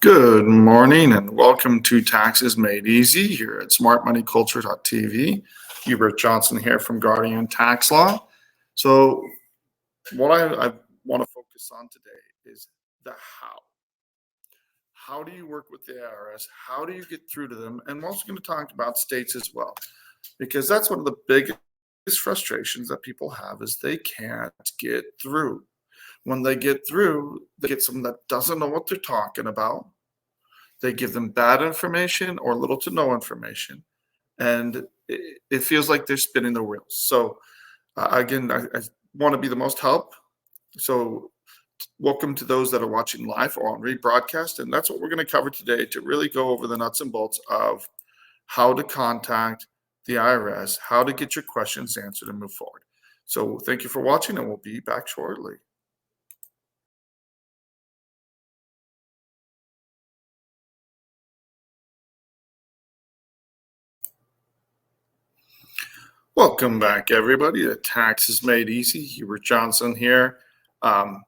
Good morning and welcome to Taxes Made Easy here at smartmoneyculture.tv. Hubert Johnson here from Guardian Tax Law. So what I want to focus on today is the how. How do you work with the IRS? How do you get through to them? And we're also going to talk about states as well, because that's one of the biggest frustrations that people have is they can't get through. When they get through, they get someone that doesn't know what they're talking about. They give them bad information or little to no information, and it feels like they're spinning the wheels. So, again, I want to be the most help. So, welcome to those that are watching live or on rebroadcast. And that's what we're going to cover today to really go over the nuts and bolts of how to contact the IRS, how to get your questions answered and move forward. So, thank you for watching, and we'll be back shortly. Welcome back, everybody. The Taxes Made Easy. Hubert Johnson here. And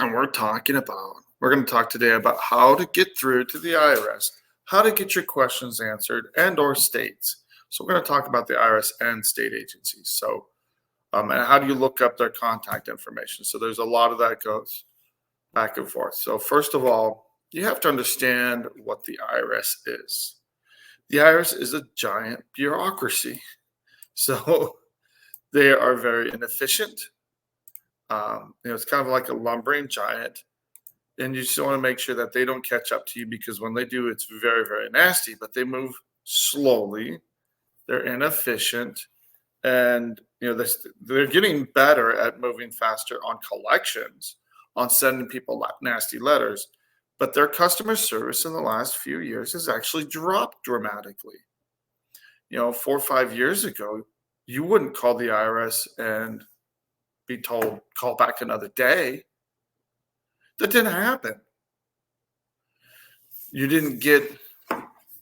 we're going to talk today about how to get through to the IRS, how to get your questions answered, and or states. So we're going to talk about the IRS and state agencies. So, and how do you look up their contact information? So there's a lot of that goes back and forth. So first of all, you have to understand what the IRS is. The IRS is a giant bureaucracy. So they are very inefficient. It's kind of like a lumbering giant, and you just want to make sure that they don't catch up to you, because when they do, it's very, very nasty. But they move slowly. They're inefficient, and they're getting better at moving faster on collections, on sending people nasty letters. But their customer service in the last few years has actually dropped dramatically. 4 or 5 years ago, you wouldn't call the IRS and be told, call back another day. That didn't happen. You didn't get,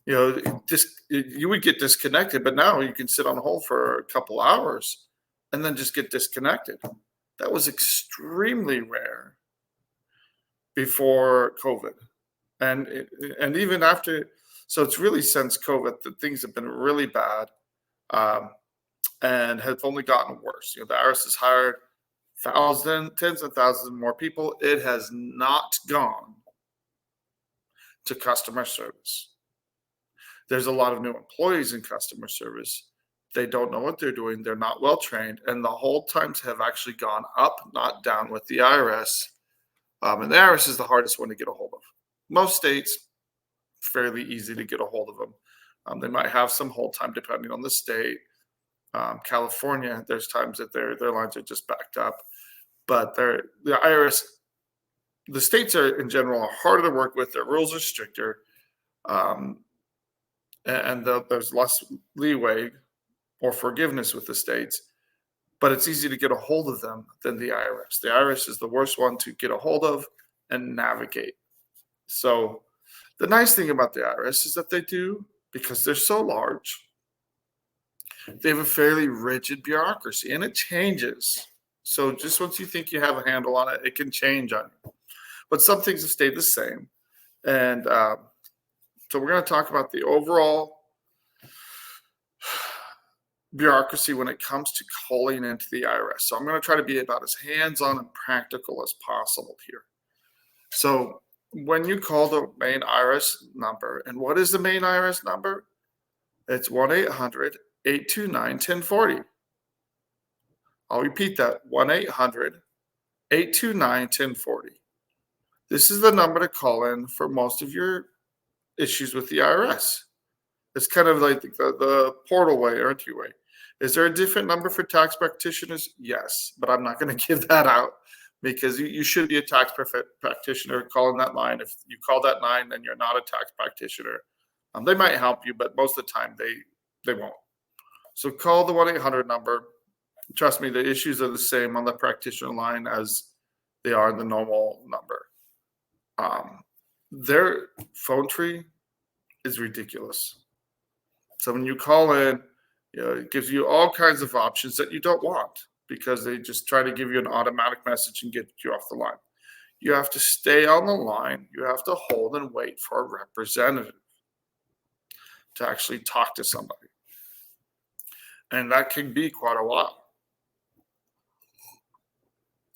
you would get disconnected, but now you can sit on hold for a couple hours and then just get disconnected. That was extremely rare before COVID. And even after, so it's really since COVID that things have been really bad. And have only gotten worse. The IRS has hired tens of thousands more people. It has not gone to customer service. There's a lot of new employees in customer service. They don't know what they're doing. They're not well trained, and the hold times have actually gone up, not down, with the IRS. And the IRS is the hardest one to get a hold of. Most states, fairly easy to get a hold of them. They might have some hold time depending on the state. California, there's times that their lines are just backed up, but the IRS, the states are in general are harder to work with. Their rules are stricter, and there's less leeway or forgiveness with the states. But it's easy to get a hold of them than the IRS. The IRS is the worst one to get a hold of and navigate. So the nice thing about the IRS is that they do, because they're so large, they have a fairly rigid bureaucracy, and it changes. So just once you think you have a handle on it, it can change on you. But some things have stayed the same. And so we're going to talk about the overall bureaucracy when it comes to calling into the IRS. So I'm going to try to be about as hands-on and practical as possible here. So when you call the main IRS number, and what is the main IRS number? It's 1-800-829-1040. I'll repeat that, 1-800-829-1040. This is the number to call in for most of your issues with the IRS. It's kind of like the portal way or entryway. Is there a different number for tax practitioners? Yes, but I'm not going to give that out, because you should be a tax practitioner calling that line. If you call that line, then you're not a tax practitioner. They might help you, but most of the time they won't. So call the 1-800 number. Trust me, the issues are the same on the practitioner line as they are in the normal number. Their phone tree is ridiculous. So when you call in, it gives you all kinds of options that you don't want, because they just try to give you an automatic message and get you off the line. you have to stay on the line. You have to hold and wait for a representative to actually talk to somebody. And that can be quite a while.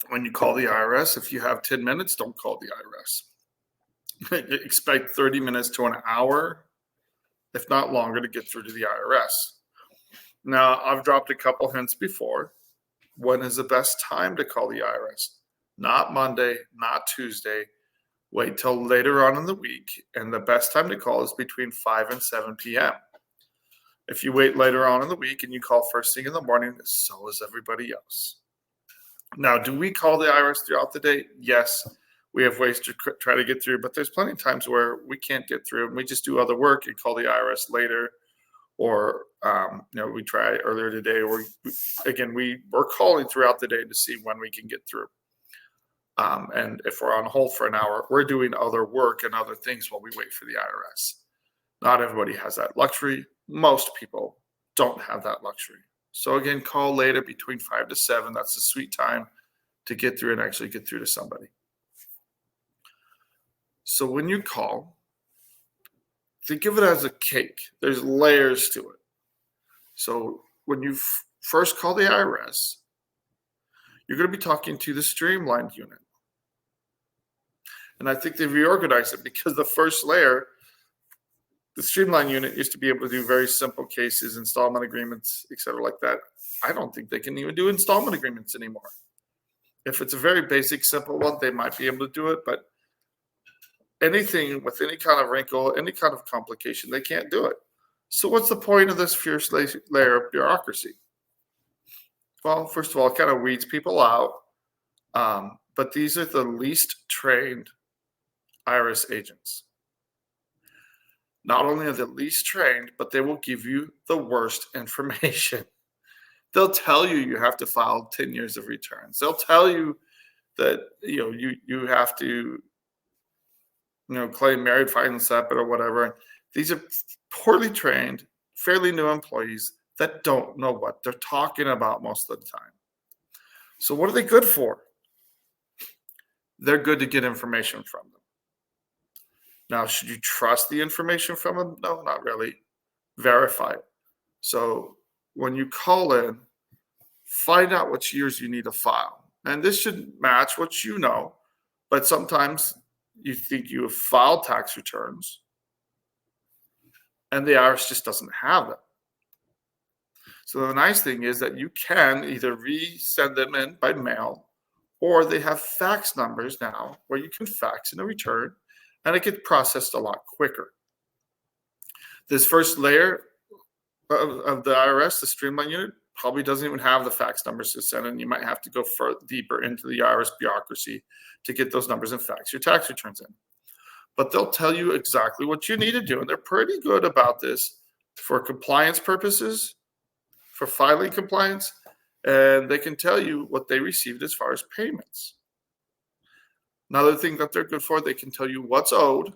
When you call the IRS, if you have 10 minutes, don't call the IRS. Expect 30 minutes to an hour, if not longer, to get through to the IRS. Now, I've dropped a couple hints before. When is the best time to call the IRS? Not Monday, not Tuesday. Wait till later on in the week. And the best time to call is between 5 and 7 p.m. If you wait later on in the week and you call first thing in the morning, so is everybody else. Now, do we call the IRS throughout the day? Yes, we have ways to try to get through, but there's plenty of times where we can't get through and we just do other work and call the IRS later. Or, we tried earlier today, or we're calling throughout the day to see when we can get through. And if we're on hold for an hour, we're doing other work and other things while we wait for the IRS. Not everybody has that luxury. Most people don't have that luxury. So again, call later between 5 to 7. That's the sweet time to get through and actually get through to somebody. So when you call, think of it as a cake. There's layers to it. So when you first call the IRS, you're going to be talking to the streamlined unit. And I think they've reorganized it because the first layer, the streamlined unit, used to be able to do very simple cases, installment agreements, et cetera, like that. I don't think they can even do installment agreements anymore. If it's a very basic, simple one, they might be able to do it, but anything with any kind of wrinkle, any kind of complication, they can't do it. So what's the point of this fierce layer of bureaucracy? Well, first of all, it kind of weeds people out. But these are the least trained IRS agents. Not only are they least trained, but they will give you the worst information. They'll tell you have to file 10 years of returns. They'll tell you that you have to claim married filing separate or whatever. These are poorly trained, fairly new employees that don't know what they're talking about most of the time. So what are they good for? They're good to get information from them. Now, should you trust the information from them? No, not really. Verify it. So when you call in, find out which years you need to file. And this should match what you know, but sometimes you think you have filed tax returns and the IRS just doesn't have them. So the nice thing is that you can either resend them in by mail, or they have fax numbers now where you can fax in a return and it gets processed a lot quicker. This first layer of the IRS, the streamline unit, probably doesn't even have the fax numbers to send, and you might have to go deeper into the IRS bureaucracy to get those numbers and fax your tax returns in. But they'll tell you exactly what you need to do, and they're pretty good about this for compliance purposes, for filing compliance, and they can tell you what they received as far as payments. Another thing that they're good for, they can tell you what's owed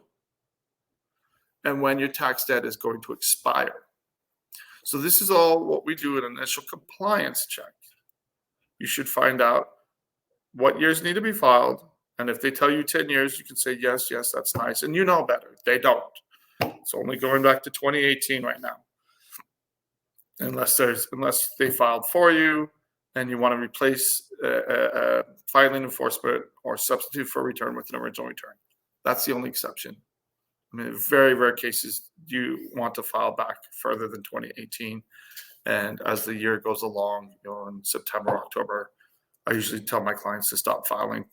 and when your tax debt is going to expire. So this is all what we do in an initial compliance check. You should find out what years need to be filed. And if they tell you 10 years, you can say, yes, that's nice. And you know better. They don't. It's only going back to 2018 right now. Unless they filed for you and you want to replace filing enforcement or substitute for a return with an original return. That's the only exception. I mean, in very rare cases, you want to file back further than 2018. And as the year goes along, in September, October, I usually tell my clients to stop filing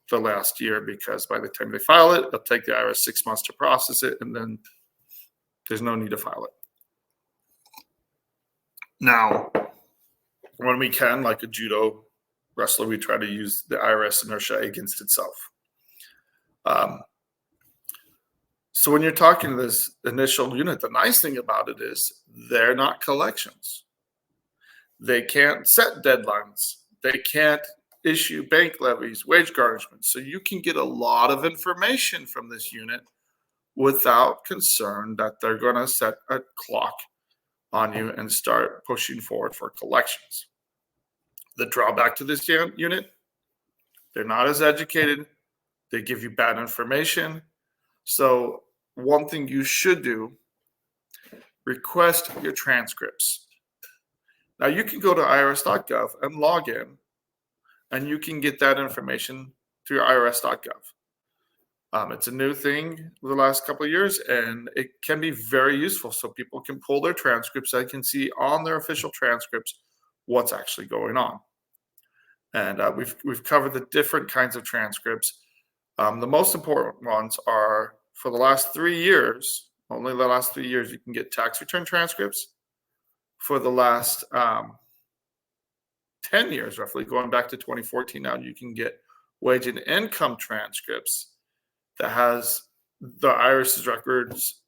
the last year, because by the time they file it, it'll take the IRS 6 months to process it, and then there's no need to file it. Now, when we can, like a judo wrestler, we try to use the IRS inertia against itself. So when you're talking to this initial unit, the nice thing about it is they're not collections. They can't set deadlines. They can't issue bank levies, wage garnishments. So you can get a lot of information from this unit without concern that they're going to set a clock on you and start pushing forward for collections. The drawback to this unit, they're not as educated They give you bad information. So one thing you should do, request your transcripts. Now you can go to irs.gov and log in, and you can get that information through irs.gov. It's a new thing the last couple of years, and it can be very useful. So people can pull their transcripts. They can see on their official transcripts what's actually going on. And we've covered the different kinds of transcripts. The most important ones are for the last 3 years. Only the last 3 years you can get tax return transcripts. For the last 10 years, roughly going back to 2014, now you can get wage and income transcripts that has the IRS's records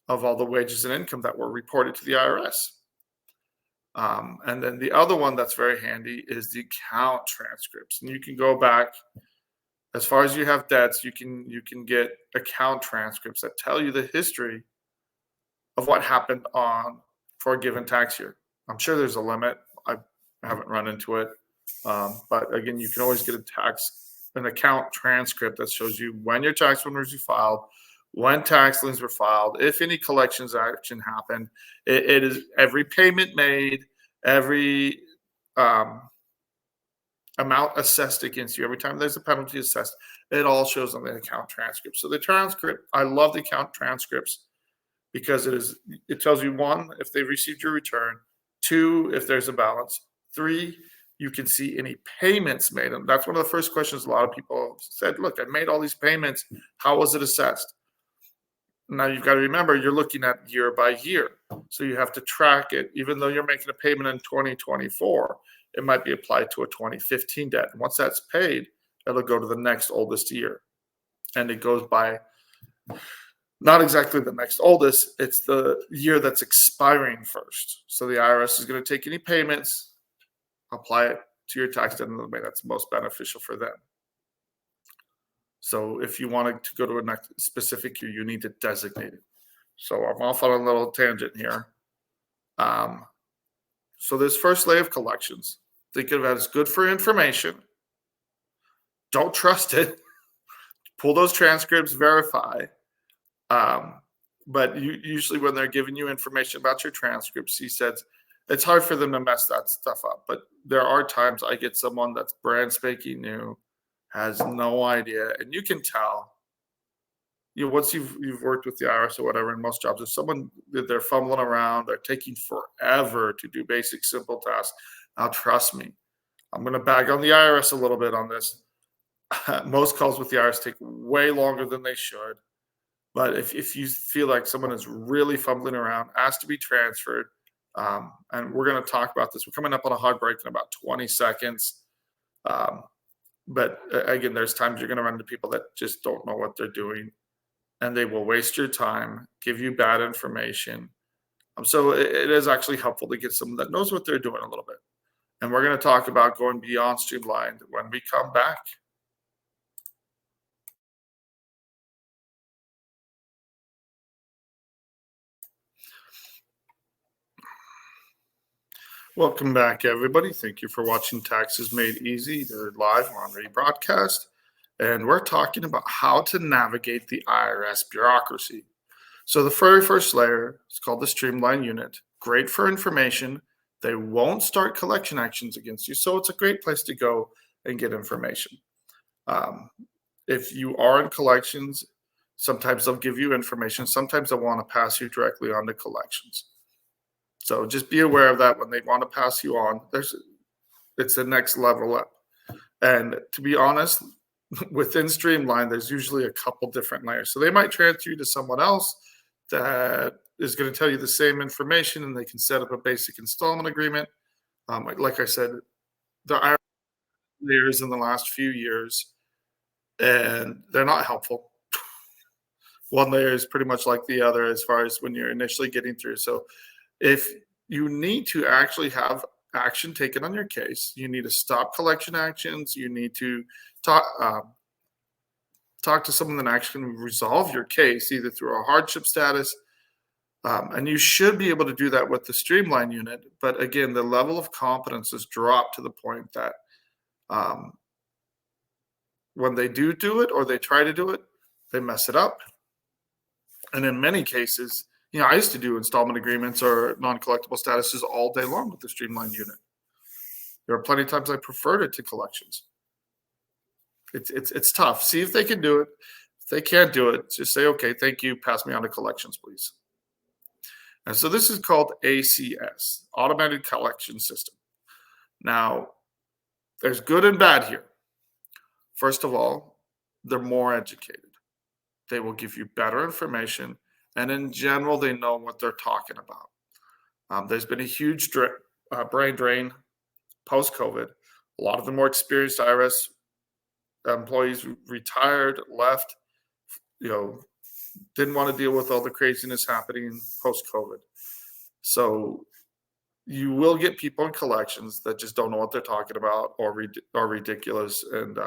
of all the wages and income that were reported to the IRS. And then the other one that's very handy is the account transcripts. And you can go back as far as you have debts, you can get account transcripts that tell you the history of what happened for a given tax year. I'm sure there's a limit. I haven't run into it. But again, you can always get an account transcript that shows you when your tax returns were filed, when tax liens were filed, if any collections action happened. It is every payment made, every amount assessed against you, every time there's a penalty assessed. It all shows on the account transcript. So the transcript, I love the account transcripts because it tells you, 1, if they received your return, 2, if there's a balance, 3, you can see any payments made. And that's one of the first questions a lot of people said, look, I made all these payments. How was it assessed? Now you've got to remember, you're looking at year by year. So you have to track it. Even though you're making a payment in 2024, it might be applied to a 2015 debt. And once that's paid, it'll go to the next oldest year. And it goes by not exactly the next oldest, it's the year that's expiring first. So the IRS is going to take any payments, apply it to your tax debt in the way that's most beneficial for them. So if you wanted to go to a next specific year, you need to designate it. So I'm off on a little tangent here. So this first layer of collections, think of it as good for information. Don't trust it. Pull those transcripts, verify. But usually when they're giving you information about your transcripts, he says it's hard for them to mess that stuff up. But there are times I get someone that's brand spanking new, has no idea, and you can tell. Once you've worked with the IRS or whatever in most jobs, if someone they're fumbling around, they're taking forever to do basic simple tasks. Now trust me, I'm going to bag on the IRS a little bit on this. Most calls with the IRS take way longer than they should. But if you feel like someone is really fumbling around, ask to be transferred. And we're going to talk about this. We're coming up on a hard break in about 20 seconds. But again, there's times you're going to run into people that just don't know what they're doing, and they will waste your time, give you bad information. So it is actually helpful to get someone that knows what they're doing a little bit. And we're going to talk about going beyond streamlined when we come back. Welcome back, everybody. Thank you for watching Taxes Made Easy. They're live on rebroadcast, and we're talking about how to navigate the IRS bureaucracy. So the very first layer is called the Streamline Unit. Great for information. They won't start collection actions against you, so it's a great place to go and get information. If you are in collections, sometimes they'll give you information. Sometimes they'll want to pass you directly on to collections. So just be aware of that when they want to pass you on. It's the next level up. And to be honest, within Streamline, there's usually a couple different layers. So they might transfer you to someone else that is going to tell you the same information, and they can set up a basic installment agreement. Like I said, the IRS layers in the last few years, and they're not helpful. One layer is pretty much like the other as far as when you're initially getting through. So if you need to actually have action taken on your case, you need to stop collection actions. You need to talk to someone that actually can resolve your case, either through a hardship status. And you should be able to do that with the Streamline Unit. But again, the level of competence has dropped to the point that when they do it or they try to do it, they mess it up. And in many cases, I used to do installment agreements or non-collectible statuses all day long with the streamlined unit. There are plenty of times I preferred it to collections. It's tough. See if they can do it. If they can't do it, just say, okay, thank you. Pass me on to collections, please. And so this is called ACS, Automated Collection System. Now, there's good and bad here. First of all, they're more educated. They will give you better information, and in general, they know what they're talking about. There's been a huge brain drain post-COVID. A lot of the more experienced IRS employees retired, left, didn't want to deal with all the craziness happening post-COVID. So you will get people in collections that just don't know what they're talking about or are ridiculous. And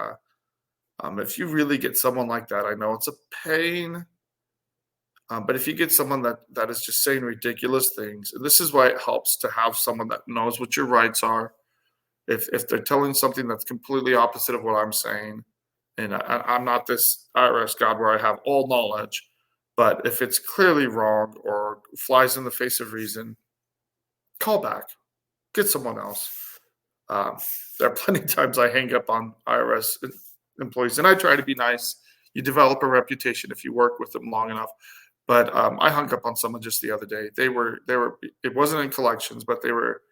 if you really get someone like that, I know it's a pain, but if you get someone that is just saying ridiculous things, and this is why it helps to have someone that knows what your rights are. If they're telling something that's completely opposite of what I'm saying, and I'm not this IRS god where I have all knowledge, but if it's clearly wrong or flies in the face of reason, call back, get someone else. There are plenty of times I hang up on IRS employees, and I try to be nice. You develop a reputation if you work with them long enough. But I hung up on someone just the other day. They were. It wasn't in collections, but they were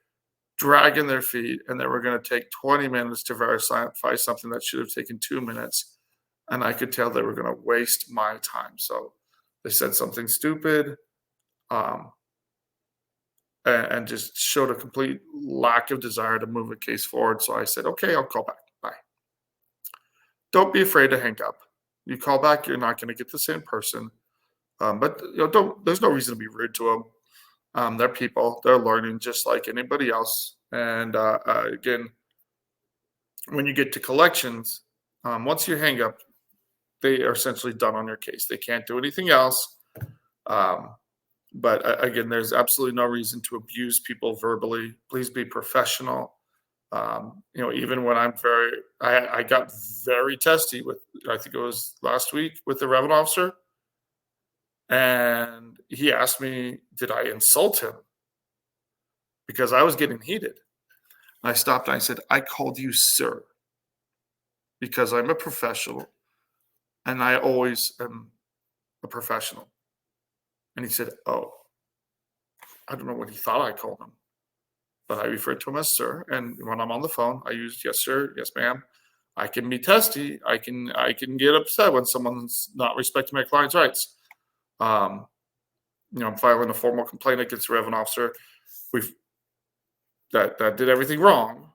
dragging their feet, and they were going to take 20 minutes to verify something that should have taken 2 minutes. And I could tell they were going to waste my time. So they said something stupid and just showed a complete lack of desire to move a case forward. So I said, okay, I'll call back. Bye. Don't be afraid to hang up. You call back, you're not going to get the same person. But there's no reason to be rude to them. They're people. They're learning just like anybody else. And again, when you get to collections, once you hang up, they are essentially done on your case. They can't do anything else. But again, there's absolutely no reason to abuse people verbally. Please be professional. Even when I got very testy with, I think it was last week with the revenue officer. And he asked me, did I insult him? Because I was getting heated. And I stopped and I said, I called you sir because I'm a professional and I always am a professional. And he said, oh, I don't know what he thought I called him, but I referred to him as sir. And when I'm on the phone, I use yes, sir, yes, ma'am. I can be testy. I can get upset when someone's not respecting my client's rights. I'm filing a formal complaint against the revenue officer. That did everything wrong,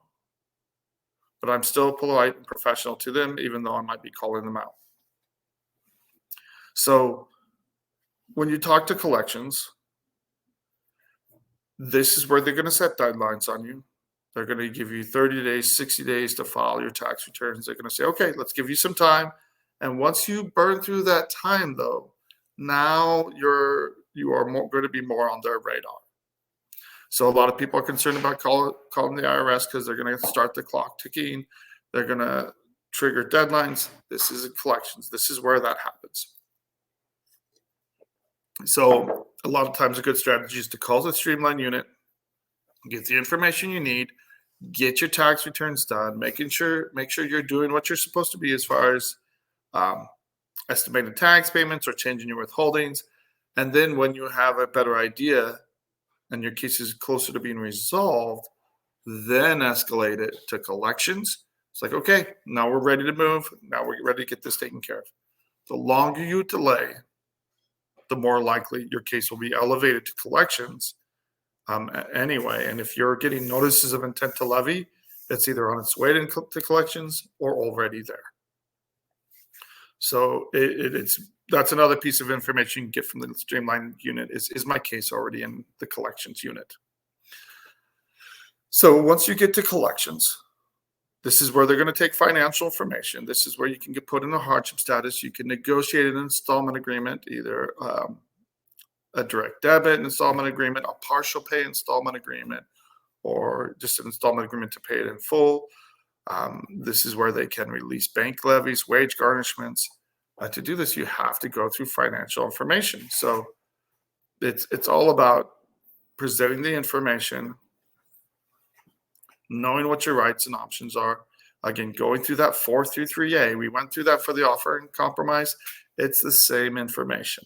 but I'm still polite and professional to them, even though I might be calling them out. So when you talk to collections, this is where they're going to set deadlines on you. They're going to give you 30 days, 60 days to file your tax returns. They're going to say, okay, let's give you some time. And once you burn through that time, though, now you are going to be more on their radar. So a lot of people are concerned about calling the IRS because they're going to start the clock ticking. They're going to trigger deadlines. This is collections. This is where that happens. So a lot of times a good strategy is to call the streamline unit, get the information you need, get your tax returns done, make sure you're doing what you're supposed to be as far as estimated tax payments or changing your withholdings. And then when you have a better idea and your case is closer to being resolved, then escalate it to collections. It's like, okay, now we're ready to move. Now we're ready to get this taken care of. The longer you delay, the more likely your case will be elevated to collections anyway. And if you're getting notices of intent to levy, it's either on its way to collections or already there. So that's another piece of information you can get from the streamline unit is my case already in the collections unit. So once you get to collections, this is where they're going to take financial information. This is where you can get put in a hardship status. You can negotiate an installment agreement, either a direct debit installment agreement, a partial pay installment agreement, or just an installment agreement to pay it in full. This is where they can release bank levies, wage garnishments. To do this, you have to go through financial information. So it's all about presenting the information, knowing what your rights and options are. Again, going through that 433A, we went through that for the offer and compromise. It's the same information.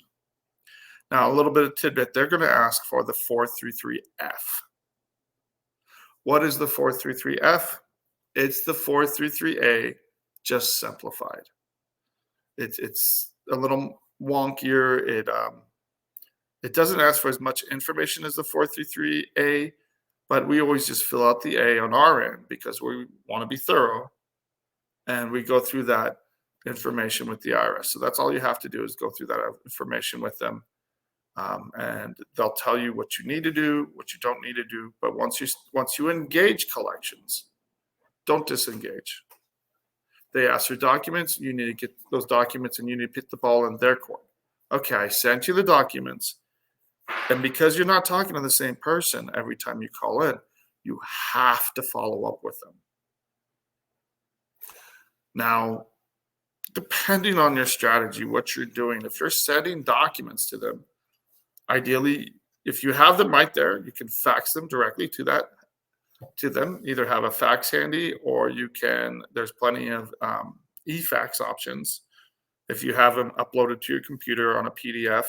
Now, a little bit of tidbit, they're going to ask for the 433F. What is the 433F? It's the 433A, just simplified. It's a little wonkier. It doesn't ask for as much information as the 433A, but we always just fill out the A on our end because we want to be thorough, and we go through that information with the IRS. So that's all you have to do is go through that information with them, and they'll tell you what you need to do, what you don't need to do. But once you engage collections, don't disengage. They ask for documents. You need to get those documents, and you need to put the ball in their court. Okay, I sent you the documents. And because you're not talking to the same person every time you call in, you have to follow up with them. Now, depending on your strategy, what you're doing, if you're sending documents to them, ideally, if you have them right there, you can fax them directly to them. Either have a fax handy, or there's plenty of e-fax options. If you have them uploaded to your computer on a PDF,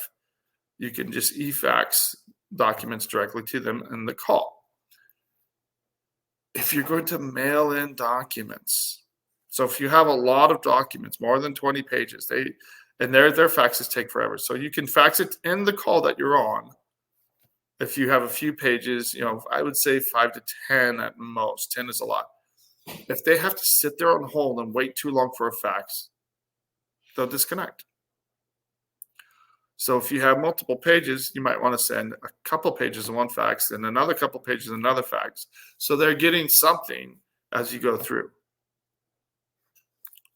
you can just e-fax documents directly to them in the call. If you're going to mail in documents, so if you have a lot of documents, more than 20 pages, their faxes take forever. So you can fax it in the call that you're on. If you have a few pages, I would say 5 to 10 at most. 10 is a lot. If they have to sit there on hold and wait too long for a fax, they'll disconnect. So if you have multiple pages, you might want to send a couple pages in one fax and another couple pages in another fax. So they're getting something as you go through.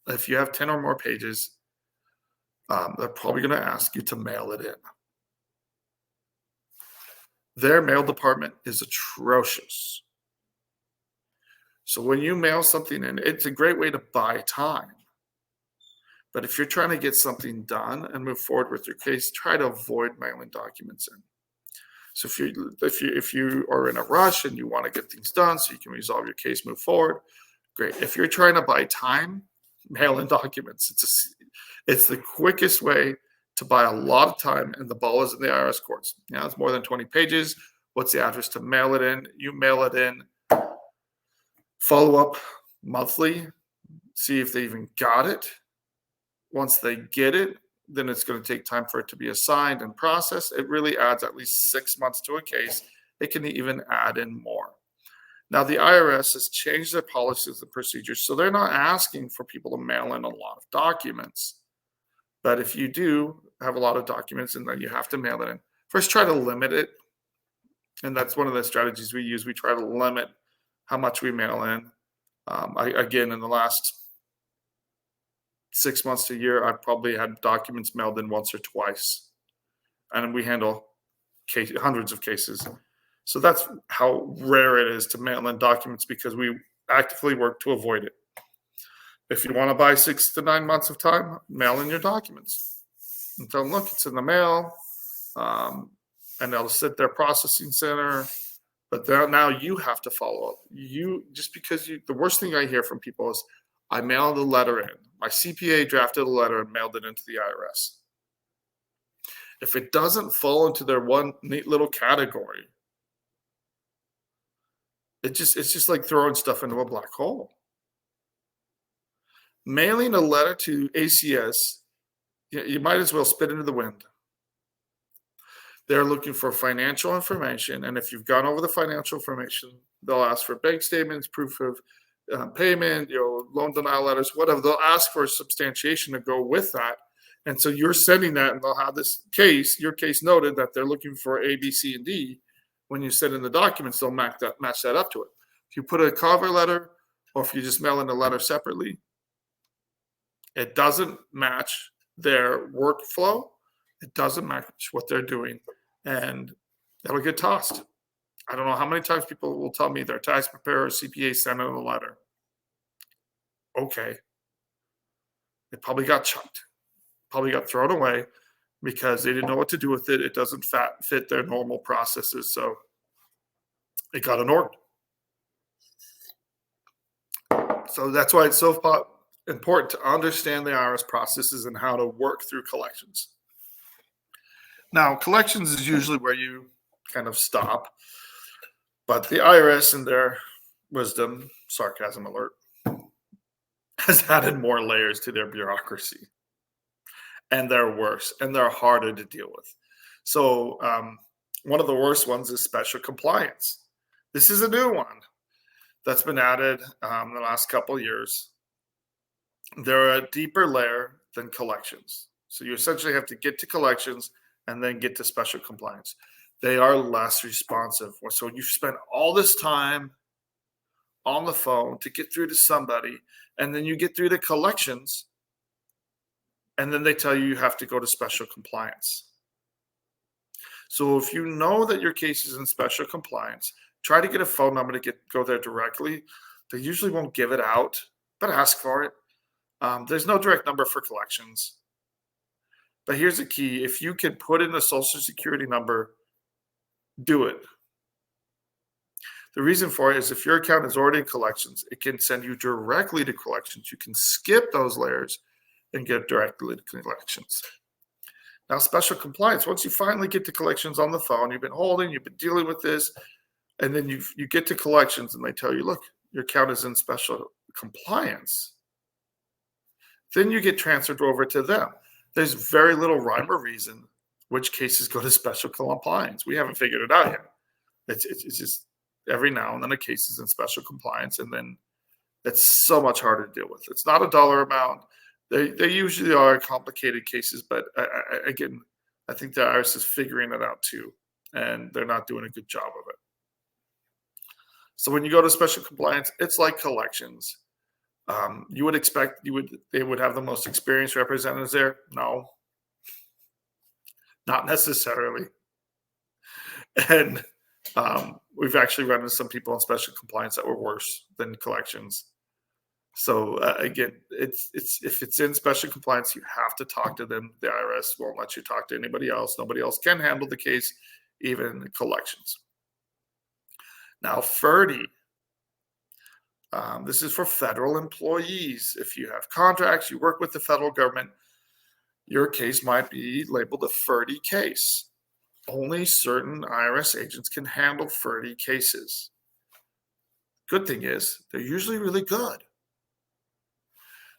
If you have 10 or more pages, they're probably going to ask you to mail it in. Their mail department is atrocious. So when you mail something in, it's a great way to buy time. But if you're trying to get something done and move forward with your case, try to avoid mailing documents in. So if you are in a rush and you want to get things done so you can resolve your case, move forward, great. If you're trying to buy time, mail in documents. It's the quickest way to buy a lot of time, and the ball is in the IRS courts. It's more than 20 pages. What's the address to mail it in? You mail it in. Follow up monthly. See if they even got it. Once they get it, then it's going to take time for it to be assigned and processed. It really adds at least 6 months to a case. It can even add in more. Now, the IRS has changed their policies and procedures, so they're not asking for people to mail in a lot of documents. But if you do have a lot of documents and then you have to mail it in, first try to limit it. And that's one of the strategies we use. We try to limit how much we mail in. Again, in the last 6 months to a year, I've probably had documents mailed in once or twice. And we handle hundreds of cases. So that's how rare it is to mail in documents, because we actively work to avoid it. If you want to buy 6 to 9 months of time, mail in your documents and tell them, look, it's in the mail. And they'll sit there processing center. But now you have to follow up. The worst thing I hear from people is, I mailed a letter in. My CPA drafted a letter and mailed it into the IRS. If it doesn't fall into their one neat little category, it's just like throwing stuff into a black hole. Mailing a letter to ACS, you might as well spit into the wind. They're looking for financial information, and if you've gone over the financial information, they'll ask for bank statements, proof of payment, loan denial letters, whatever. They'll ask for substantiation to go with that. And so you're sending that, and they'll have your case noted that they're looking for A, B, C, and D. When you send in the documents, they'll match that up to it. If you put a cover letter, or if you just mail in a letter separately, it doesn't match their workflow. It doesn't match what they're doing, and that'll get tossed. I don't know how many times people will tell me their tax preparer or CPA sent in a letter. Okay, it probably got chucked, probably got thrown away because they didn't know what to do with it. It doesn't fit their normal processes, so it got ignored. So that's why it's so important to understand the IRS processes and how to work through collections. Now, collections is usually where you kind of stop, but the IRS, in their wisdom, sarcasm alert, has added more layers to their bureaucracy, and they're worse and they're harder to deal with. So, one of the worst ones is special compliance. This is a new one that's been added the last couple of years. They're a deeper layer than collections. So you essentially have to get to collections and then get to special compliance. They are less responsive. So you spend all this time on the phone to get through to somebody, and then you get through to collections, and then they tell you you have to go to special compliance. So if you know that your case is in special compliance, try to get a phone number to go there directly. They usually won't give it out, but ask for it. There's no direct number for collections. But here's the key. If you can put in a social security number, do it. The reason for it is if your account is already in collections, it can send you directly to collections. You can skip those layers and get directly to collections. Now, special compliance, once you finally get to collections on the phone, you've been dealing with this, and then you get to collections and they tell you, look, your account is in special compliance. Then you get transferred over to them. There's very little rhyme or reason which cases go to special compliance. We haven't figured it out yet. It's just every now and then a case is in special compliance, and then it's so much harder to deal with. It's not a dollar amount. They usually are complicated cases, but again, I think the IRS is figuring it out too, and they're not doing a good job of it. So when you go to special compliance, it's like collections. You would expect they would have the most experienced representatives there. No, not necessarily. And we've actually run into some people in special compliance that were worse than collections. So again, it's if it's in special compliance, you have to talk to them. The IRS won't let you talk to anybody else. Nobody else can handle the case, even collections. Now, FERDI. This is for federal employees. If you have contracts, you work with the federal government, your case might be labeled a FERDI case. Only certain IRS agents can handle FERDI cases. Good thing is, they're usually really good.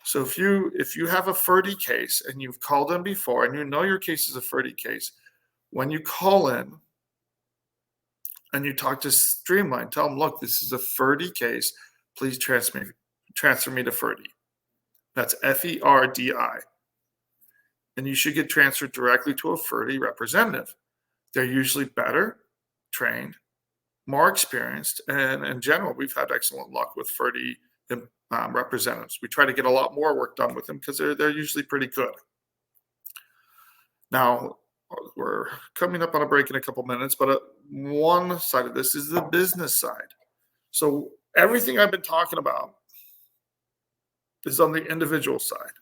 So if you have a FERDI case and you've called them before and you know your case is a FERDI case, when you call in and you talk to Streamline, tell them, look, this is a FERDI case. Please transfer me to FERDI. That's FERDI. And you should get transferred directly to a FERDI representative. They're usually better trained, more experienced, and in general, we've had excellent luck with FERDI representatives. We try to get a lot more work done with them because they're usually pretty good. Now, we're coming up on a break in a couple minutes, but one side of this is the business side. So everything I've been talking about is on the individual side.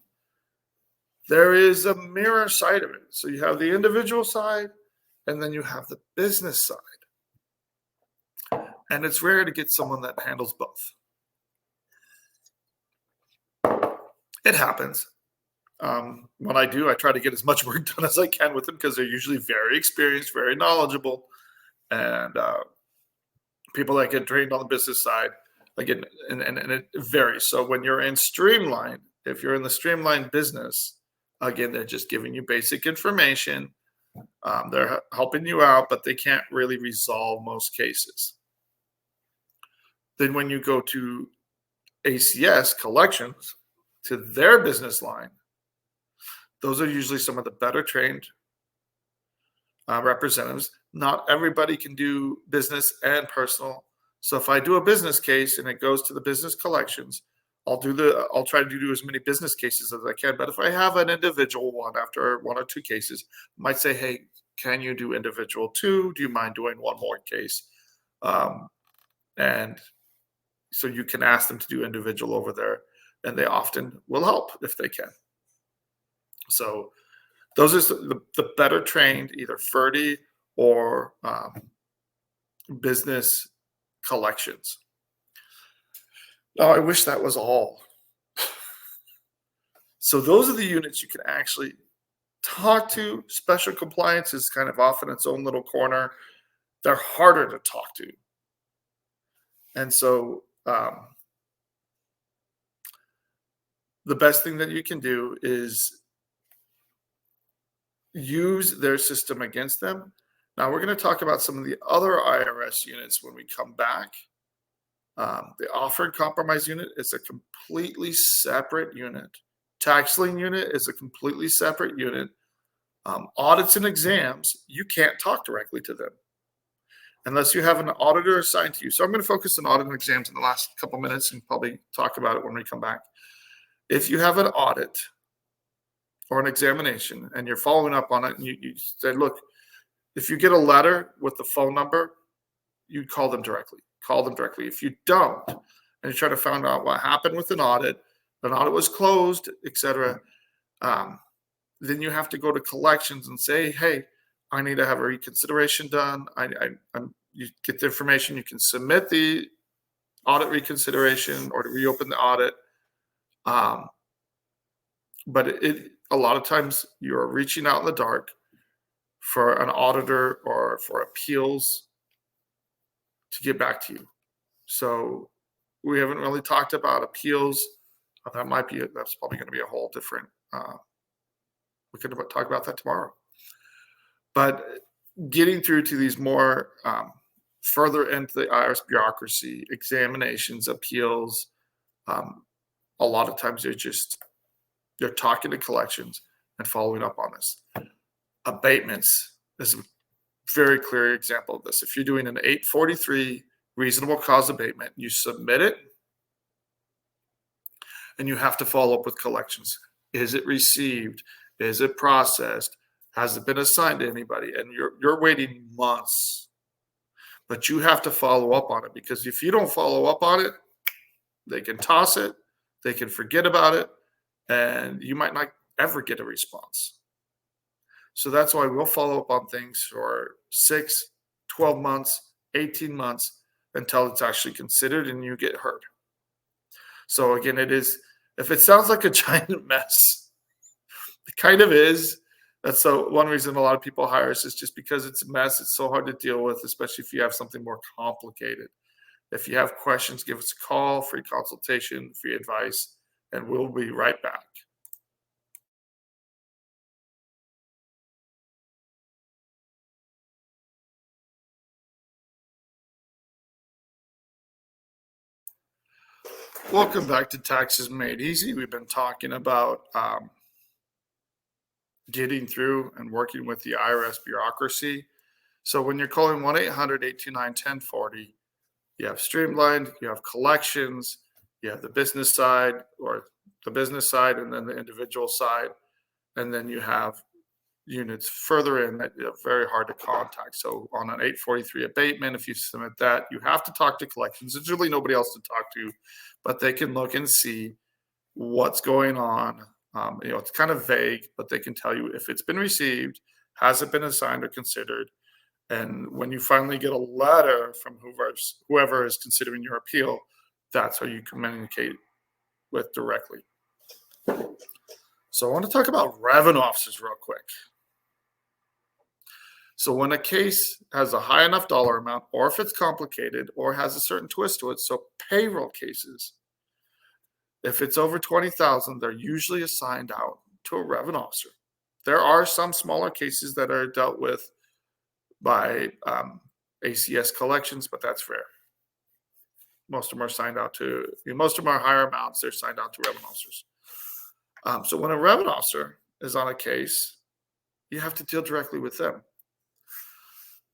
There is a mirror side of it. So you have the individual side, and then you have the business side. And it's rare to get someone that handles both. It happens. When I do, I try to get as much work done as I can with them because they're usually very experienced, very knowledgeable, and people that get trained on the business side. Again, and it varies. So when you're in Streamline, if you're in the Streamline business, again, they're just giving you basic information. They're helping you out, but they can't really resolve most cases. Then when you go to ACS collections, to their business line, those are usually some of the better trained representatives. Not everybody can do business and personal. So if I do a business case and it goes to the business collections, I'll try to do as many business cases as I can. But if I have an individual one after one or two cases, I might say, hey, can you do individual too? Do you mind doing one more case? And so you can ask them to do individual over there. and they often will help if they can. So those are the better trained, either FERDI or business collections. Oh, I wish that was all. So those are the units you can actually talk to. Special compliance is kind of off in its own little corner. They're harder to talk to. And so the best thing that you can do is use their system against them. Now we're going to talk about some of the other IRS units when we come back. The offered compromise unit is a completely separate unit. Tax lien unit is a completely separate unit. Audits and exams, you can't talk directly to them unless you have an auditor assigned to you. So I'm going to focus on audit and exams in the last couple minutes and probably talk about it when we come back. If you have an audit or an examination and you're following up on it, and you say, look, if you get a letter with the phone number, you call them directly. Call them directly. If you don't, and you try to find out what happened with an audit was closed, etc., then you have to go to collections and say, hey, I need to have a reconsideration done. You get the information. You can submit the audit reconsideration or to reopen the audit. But a lot of times you're reaching out in the dark for an auditor or for appeals to get back to you. So we haven't really talked about appeals. That's probably going to be a whole different, we could talk about that tomorrow. But getting through to these more further into the IRS bureaucracy, examinations, appeals, a lot of times you're talking to collections and following up on this. Abatements is a very clear example of this. If you're doing an 843 reasonable cause abatement, you submit it and you have to follow up with collections. Is it received? Is it processed? Has it been assigned to anybody? And you're waiting months, but you have to follow up on it, because if you don't follow up on it, they can toss it, they can forget about it, and you might not ever get a response. So that's why we'll follow up on things for 6, 12 months, 18 months until it's actually considered and you get heard. So again, if it sounds like a giant mess, it kind of is. That's one reason a lot of people hire us, is just because it's a mess. It's so hard to deal with, especially if you have something more complicated. If you have questions, give us a call, free consultation, free advice, and we'll be right back. Welcome back to Taxes Made Easy. We've been talking about getting through and working with the IRS bureaucracy. So when you're calling 1-800-829-1040, you have streamlined, you have collections, you have the business side, and then the individual side, and then you have units further in that are very hard to contact. So on an 843 abatement, if you submit that, you have to talk to collections. There's really nobody else to talk to, but they can look and see what's going on. It's kind of vague, but they can tell you if it's been received, has it been assigned or considered. And when you finally get a letter from whoever is considering your appeal, that's how you communicate with directly. So I want to talk about revenue officers real quick. So when a case has a high enough dollar amount, or if it's complicated or has a certain twist to it, so payroll cases, if it's over $20,000, they're usually assigned out to a revenue officer. There are some smaller cases that are dealt with by ACS collections, but that's rare. Most of them are signed out to, most of them are higher amounts, they're signed out to revenue officers. So when a revenue officer is on a case, you have to deal directly with them.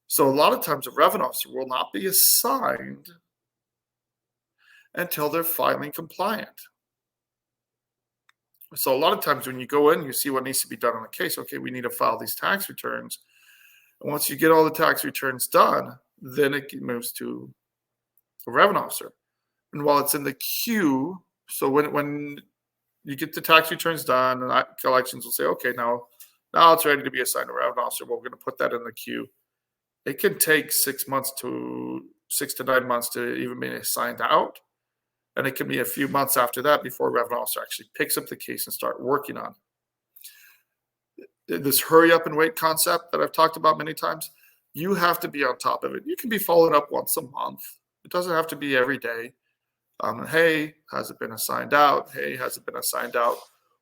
So a lot of times a revenue officer will not be assigned until they're filing compliant. So a lot of times when you go in, you see what needs to be done on a case. Okay, we need to file these tax returns. And once you get all the tax returns done, then it moves to a revenue officer. And while it's in the queue So when you get the tax returns done, and collections will say, okay, now it's ready to be assigned to a revenue officer. We're going to put that in the queue. It can take 6 to 9 months to even be assigned out. And it can be a few months after that before a revenue officer actually picks up the case and start working on it. This hurry up and wait concept that I've talked about many times, you have to be on top of it. You can be followed up once a month. It doesn't have to be every day. Hey, has it been assigned out? Hey, has it been assigned out?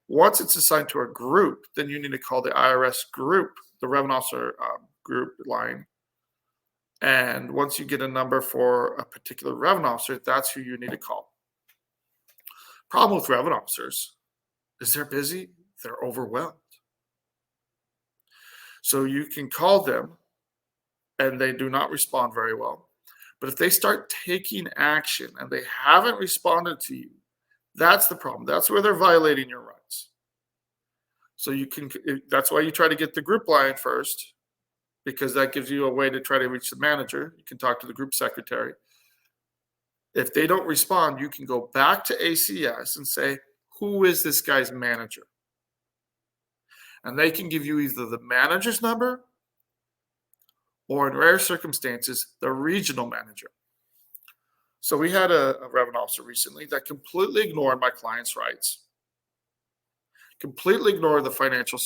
Once it's assigned to a group, then you need to call the IRS group, the revenue officer group line. And once you get a number for a particular revenue officer, that's who you need to call. Problem with revenue officers is they're busy, they're overwhelmed. So you can call them and they do not respond very well. But if they start taking action and they haven't responded to you, that's the problem. That's where they're violating your rights. So that's why you try to get the group line first, because that gives you a way to try to reach the manager. You can talk to the group secretary. If they don't respond, you can go back to ACS and say, who is this guy's manager? And they can give you either the manager's number or, in rare circumstances, the regional manager. So we had a revenue officer recently that completely ignored my client's rights, completely ignored the financial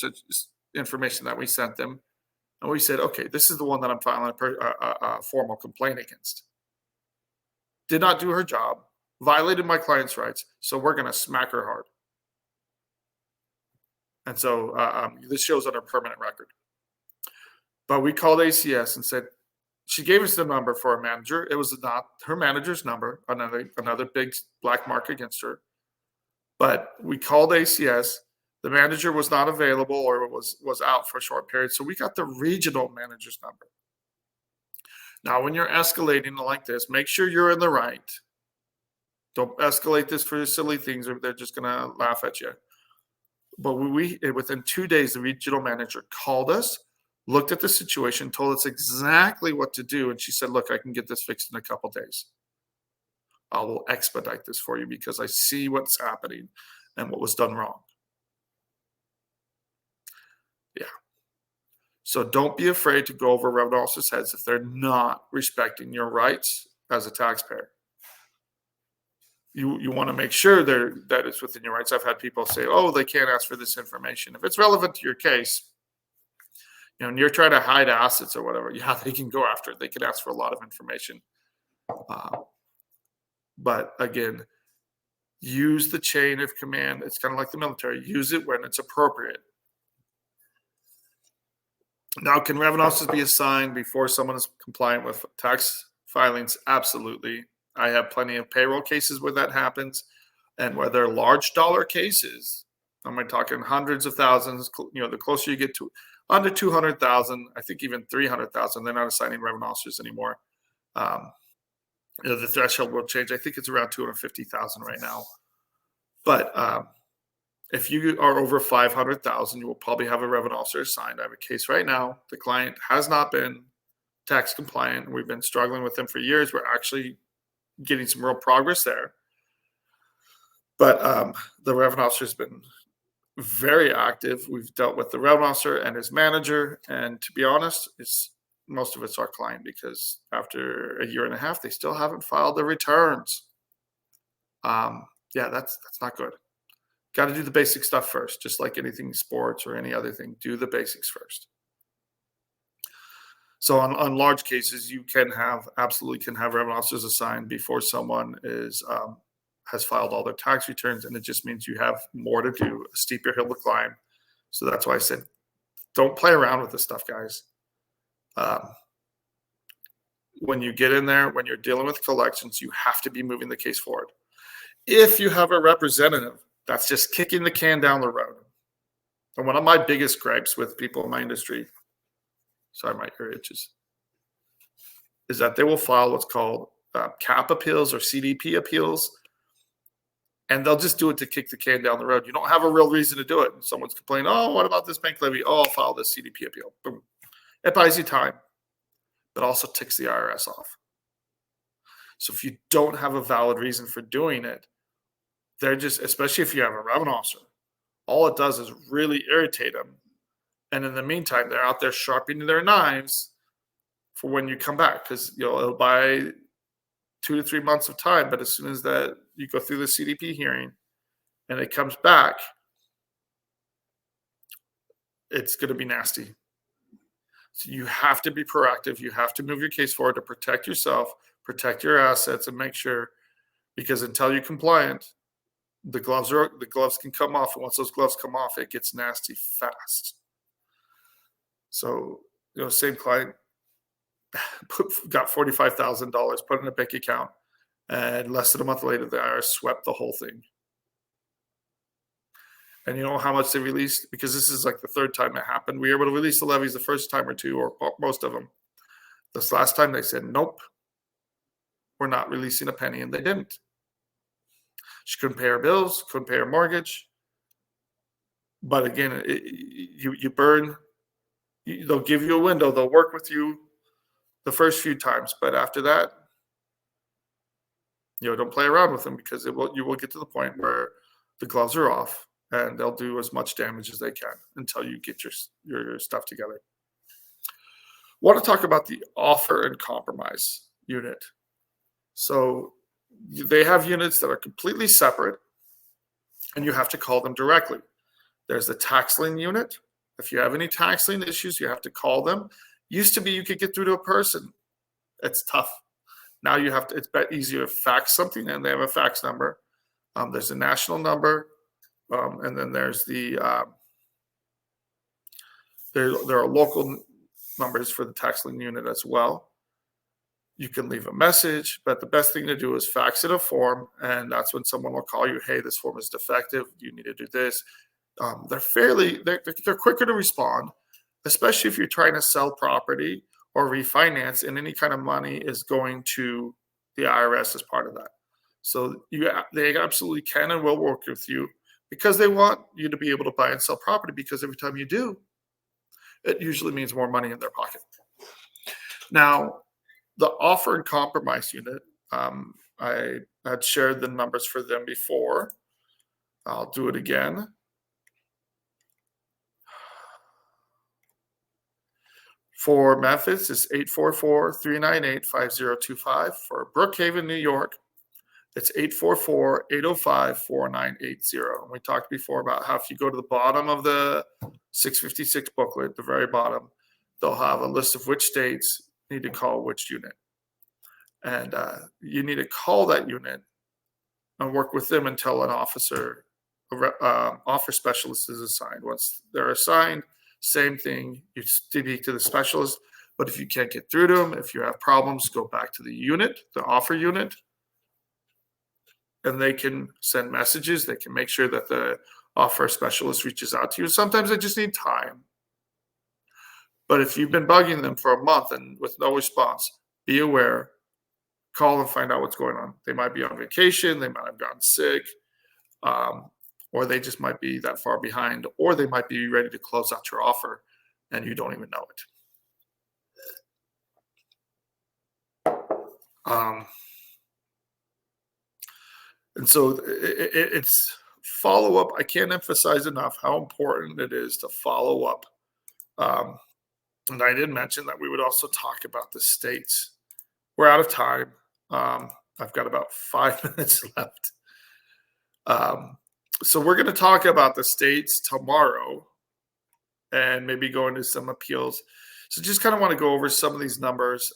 information that we sent them. And we said, okay, this is the one that I'm filing a formal complaint against. Did not do her job, violated my client's rights, so we're going to smack her hard. And so this shows on her permanent record. But we called ACS and said, she gave us the number for a manager. It was not her manager's number, another big black mark against her. But we called ACS. The manager was not available or was out for a short period. So we got the regional manager's number. Now, when you're escalating like this, make sure you're in the right. Don't escalate this for silly things or they're just going to laugh at you. But within 2 days, the regional manager called us, looked at the situation, told us exactly what to do. And she said, look, I can get this fixed in a couple days. I will expedite this for you because I see what's happening and what was done wrong. Yeah. So don't be afraid to go over revenue officers' heads if they're not respecting your rights as a taxpayer. You want to make sure that it's within your rights. I've had people say, oh, they can't ask for this information. If it's relevant to your case, and you're trying to hide assets or whatever, yeah, they can go after it. They can ask for a lot of information. But again, use the chain of command. It's kind of like the military. Use it when it's appropriate. Now, can revenue officers be assigned before someone is compliant with tax filings? Absolutely. I have plenty of payroll cases where that happens. And where they're large dollar cases, I'm talking hundreds of thousands, the closer you get to under 200,000, I think even 300,000, they're not assigning revenue officers anymore. The threshold will change. I think it's around 250,000 right now. But if you are over 500,000, you will probably have a revenue officer assigned. I have a case right now. The client has not been tax compliant. We've been struggling with them for years. We're actually getting some real progress there. But the revenue officer has been very active. We've dealt with the revenue officer and his manager. And to be honest, most of it's our client because after a year and a half, they still haven't filed their returns. Yeah, that's not good. Got to do the basic stuff first, just like anything sports or any other thing. Do the basics first. So on large cases, you absolutely can have revenue officers assigned before someone has filed all their tax returns, and it just means you have more to do, a steeper hill to climb. So that's why I said, don't play around with this stuff, guys. When you get in there, when you're dealing with collections, you have to be moving the case forward. If you have a representative that's just kicking the can down the road, and one of my biggest gripes with people in my industry, sorry, my ear itches, is that they will file what's called CAP appeals or CDP appeals, and they'll just do it to kick the can down the road. You don't have a real reason to do it. And someone's complaining, oh, what about this bank levy? Oh, I'll file this CDP appeal. Boom. It buys you time, but also ticks the IRS off. So if you don't have a valid reason for doing it, They're just, especially if you have a revenue officer, all it does is really irritate them. And in the meantime, they're out there sharpening their knives for when you come back, because it'll buy 2 to 3 months of time. But as soon as that you go through the CDP hearing and it comes back, it's going to be nasty. So you have to be proactive. You have to move your case forward to protect yourself, protect your assets, and make sure, because until you're compliant, the gloves can come off, and once those gloves come off, it gets nasty fast. So, same client got $45,000 put in a bank account, and less than a month later, the IRS swept the whole thing. And you know how much they released? Because this is like the third time it happened. We were able to release the levies the first time or two, or most of them. This last time they said, nope, we're not releasing a penny, and they didn't. She couldn't pay her bills, couldn't pay her mortgage. But again, you burn. They'll give you a window. They'll work with you the first few times, but after that, don't play around with them, because you will get to the point where the gloves are off, and they'll do as much damage as they can until you get your stuff together. I want to talk about the offer and compromise unit. So they have units that are completely separate, and you have to call them directly. There's the tax lien unit. If you have any tax lien issues, you have to call them. Used to be you could get through to a person. It's tough. Now you have to. It's easier to fax something, and they have a fax number. There's a national number, and then there's the there are local numbers for the tax lien unit as well. You can leave a message, but the best thing to do is fax it a form, and that's when someone will call you. Hey, this form is defective. You need to do this. They're quicker to respond, especially if you're trying to sell property or refinance, and any kind of money is going to the IRS as part of that. So they absolutely can and will work with you, because they want you to be able to buy and sell property, because every time you do, it usually means more money in their pocket. Now, the offer and compromise unit, I had shared the numbers for them before. I'll do it again. For Memphis, it's 844-398-5025. For Brookhaven, New York, it's 844-805-4980. And we talked before about how if you go to the bottom of the 656 booklet, the very bottom, they'll have a list of which states need to call which unit. And you need to call that unit and work with them until an offer specialist is assigned. Once they're assigned, same thing, you speak to the specialist. But if you can't get through to them, if you have problems, go back to the unit, the offer unit, and they can send messages. They can make sure that the offer specialist reaches out to you. Sometimes they just need time. But if you've been bugging them for a month and with no response, be aware, call and find out what's going on. They might be on vacation, they might have gotten sick, or they just might be that far behind, or they might be ready to close out your offer and you don't even know it. And so it's follow up. I can't emphasize enough how important it is to follow up. And I did mention that we would also talk about the states. We're out of time. I've got about 5 minutes left. So we're going to talk about the states tomorrow and maybe go into some appeals. So just kind of want to go over some of these numbers.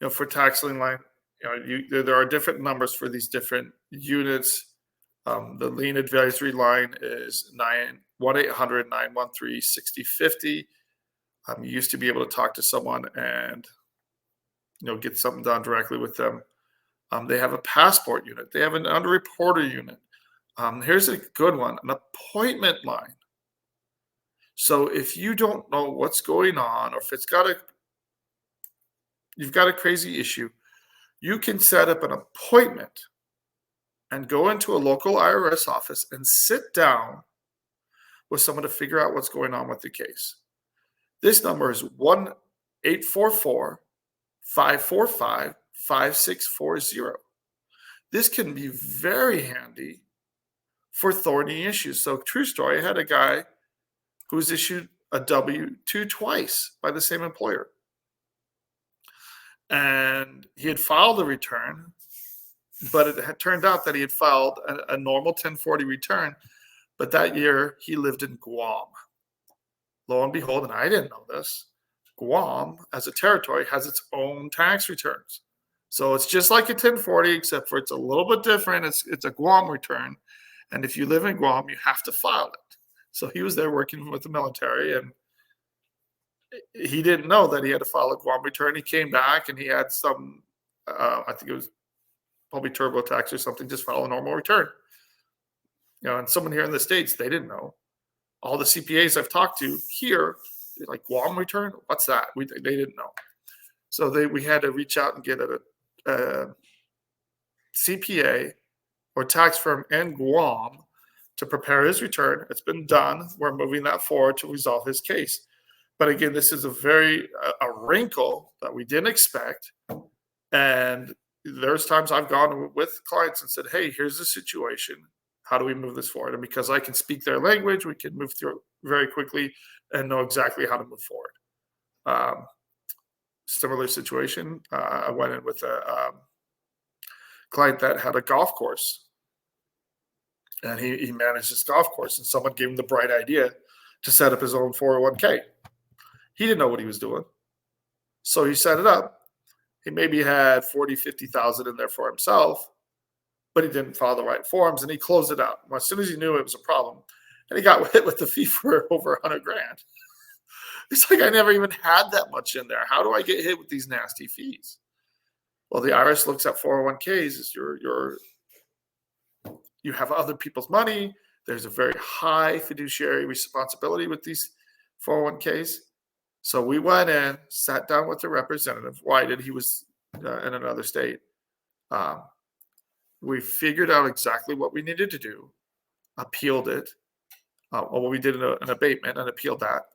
For tax lien line, there are different numbers for these different units. The lien advisory line is 1-800-913-6050. You used to be able to talk to someone and get something done directly with them. They have a passport unit. They have an underreporter unit. Here's a good one, an appointment line. So if you don't know what's going on, or if you've got a crazy issue, you can set up an appointment and go into a local IRS office and sit down with someone to figure out what's going on with the case. This number is 1-844-545-5640. This can be very handy for thorny issues. So, true story, I had a guy who was issued a W-2 twice by the same employer. And he had filed a return, but it had turned out that he had filed a normal 1040 return, but that year he lived in Guam. Lo and behold, and I didn't know this, Guam as a territory has its own tax returns. So it's just like a 1040, except for it's a little bit different. It's a Guam return. And if you live in Guam, you have to file it. So he was there working with the military, and he didn't know that he had to file a Guam return. He came back and he had some, I think it was probably TurboTax or something, just file a normal return. And someone here in the States, they didn't know. All the CPAs I've talked to here, they're like, Guam return? What's that? They didn't know. So we had to reach out and get a CPA or tax firm in Guam to prepare his return. It's been done. We're moving that forward to resolve his case. But again, this is a wrinkle that we didn't expect. And there's times I've gone with clients and said, hey, here's the situation. How do we move this forward? And because I can speak their language, we can move through it very quickly and know exactly how to move forward. Similar situation, I went in with a client that had a golf course. And he managed this golf course, and someone gave him the bright idea to set up his own 401k. He didn't know what he was doing. So he set it up. He maybe had 40, 50,000 in there for himself, but he didn't follow the right forms, and he closed it out. Well, as soon as he knew it was a problem, and he got hit with the fee for over $100,000. It's like, I never even had that much in there. How do I get hit with these nasty fees? Well, the IRS looks at 401ks as you have other people's money. There's a very high fiduciary responsibility with these 401ks. So we went in, sat down with the representative. Why did he was in another state? We figured out exactly what we needed to do, appealed it. We did an abatement and appealed that,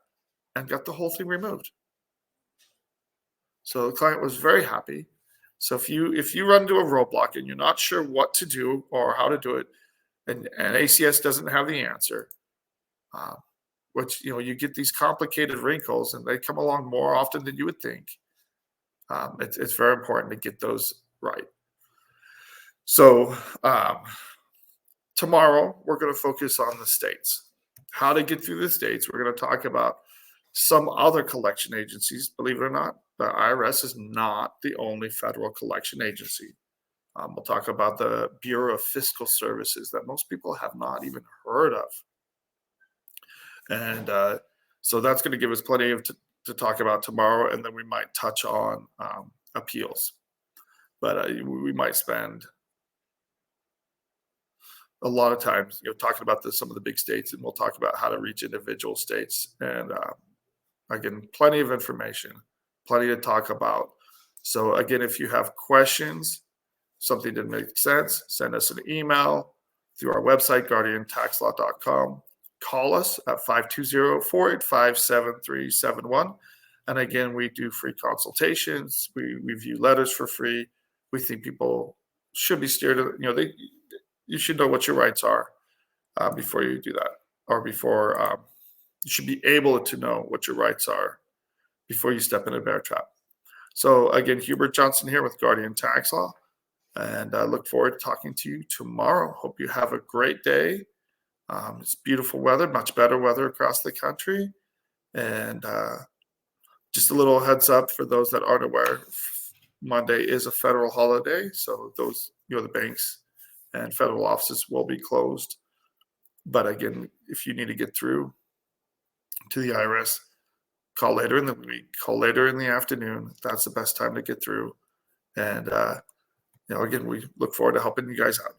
and got the whole thing removed. So the client was very happy. So if you run into a roadblock and you're not sure what to do or how to do it, and ACS doesn't have the answer, which you get these complicated wrinkles, and they come along more often than you would think. It's very important to get those right. So tomorrow we're going to focus on the states, how to get through the states. We're going to talk about some other collection agencies. Believe it or not, the IRS is not the only federal collection agency. We'll talk about the Bureau of Fiscal Services that most people have not even heard of. And so that's going to give us plenty to talk about tomorrow. And then we might touch on appeals. But we might spend a lot of time talking about some of the big states, and we'll talk about how to reach individual states. And again, plenty of information, plenty to talk about. So again, if you have questions, something didn't make sense, send us an email through our website, guardiantaxlaw.com. Call us at 520-485-7371. And again, we do free consultations. We review letters for free. We think people should be steered, you should know what your rights are before you do that, or before you should be able to know what your rights are before you step in a bear trap. So again, Hubert Johnson here with Guardian Tax Law, and I look forward to talking to you tomorrow. Hope you have a great day. It's beautiful weather, much better weather across the country. And just a little heads up for those that aren't aware, Monday is a federal holiday. So those, the banks and federal offices will be closed. But again, if you need to get through to the IRS, call later in the week, call later in the afternoon. That's the best time to get through. And, again, we look forward to helping you guys out.